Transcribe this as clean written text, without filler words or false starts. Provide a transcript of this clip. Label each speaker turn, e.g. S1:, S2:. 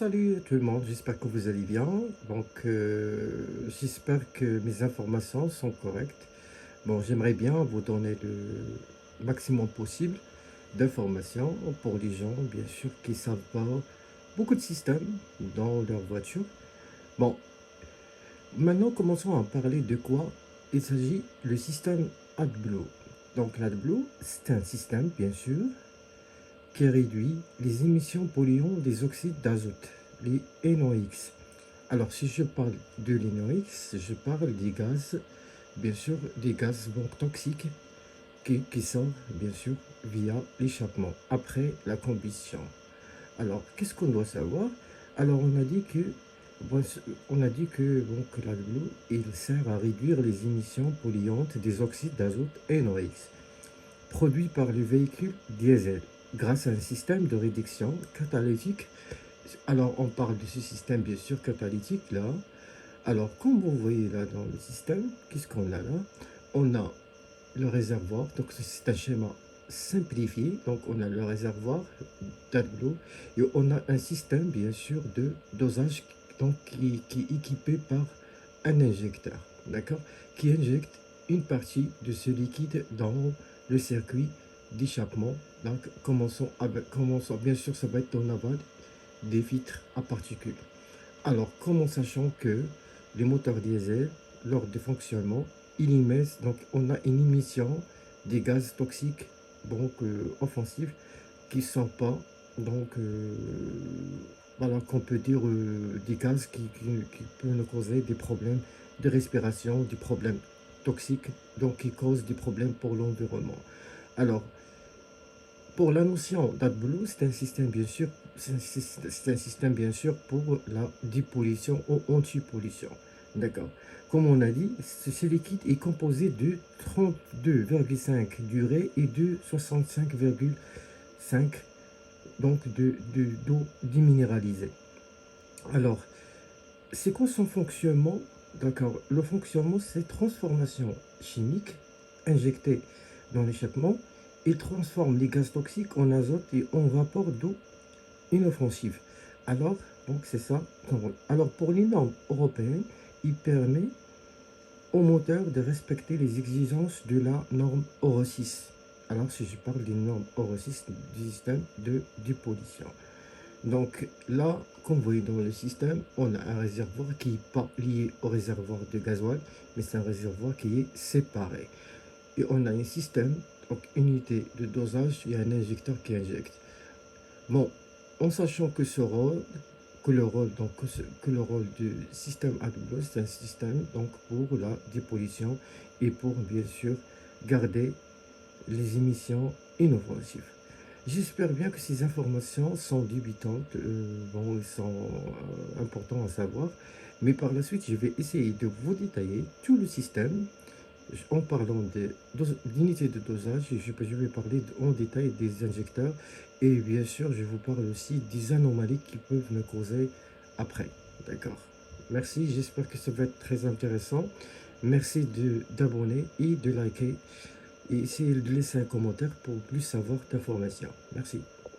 S1: Salut tout le monde, j'espère que vous allez bien. J'espère que mes informations sont correctes. Bon, j'aimerais bien vous donner le maximum possible d'informations pour les gens, bien sûr, qui ne savent pas beaucoup de systèmes dans leur voiture. Bon, maintenant, commençons à parler de quoi il s'agit, le système AdBlue. Donc, l'AdBlue, c'est un système, bien sûr, qui réduit les émissions polluantes des oxydes d'azote, les NOx. Alors, si je parle de l'NOx, je parle des gaz, bien sûr, des gaz donc, toxiques qui sortent, bien sûr, via l'échappement, après la combustion. Alors, qu'est-ce qu'on doit savoir? Alors, bon, on a dit que l'AdBlue, il sert à réduire les émissions polluantes des oxydes d'azote NOx, produits par les véhicules diesel, grâce à un système de réduction catalytique. Alors, on parle de ce système, bien sûr, catalytique, là. Alors, comme vous voyez là dans le système, qu'est-ce qu'on a là? On a le réservoir, donc c'est un schéma simplifié. Donc, on a le réservoir d'AdBlue et on a un système, bien sûr, de dosage donc, qui est équipé par un injecteur, d'accord? Qui injecte une partie de ce liquide dans le circuit d'échappement. Donc, commençons, bien sûr, ça va être en aval des filtres à particules. Alors, comment sachant que les moteurs diesel, lors du fonctionnement, ils émettent, donc on a une émission des gaz toxiques, offensifs, qui ne sont pas, donc, voilà, qu'on peut dire des gaz qui peuvent nous causer des problèmes de respiration, des problèmes toxiques, donc qui causent des problèmes pour l'environnement. Alors, pour la notion d'AdBlue, c'est un système bien sûr, c'est un système bien sûr pour la dépollution ou anti-pollution. D'accord. Comme on a dit, ce liquide est composé de 32,5 d'urée et de 65,5 donc d'eau déminéralisée. Alors, c'est quoi son fonctionnement? D'accord. Le fonctionnement, c'est transformation chimique injectée dans l'échappement. Il transforme les gaz toxiques en azote et en vapeur d'eau inoffensive. Alors, donc c'est ça. Alors, pour les normes européennes, il permet au moteur de respecter les exigences de la norme Euro 6. Alors, si je parle des normes Euro 6 du système de dépollution. Donc là, comme vous voyez dans le système, on a un réservoir qui n'est pas lié au réservoir de gasoil, mais c'est un réservoir qui est séparé. Et on a un système, donc unité de dosage et un injecteur qui injecte. Bon, en sachant que que le rôle du système AdBlue, c'est un système donc pour la dépollution et pour bien sûr garder les émissions inoffensives. J'espère bien que ces informations sont débutantes, elles sont importantes à savoir, mais par la suite, je vais essayer de vous détailler tout le système en parlant d'unités de dosage. Je vais parler en détail des injecteurs et bien sûr, je vous parle aussi des anomalies qui peuvent me causer après. D'accord. Merci, j'espère que ça va être très intéressant. Merci d'abonner et de liker. Et essayez de laisser un commentaire pour plus savoir d'informations. Merci.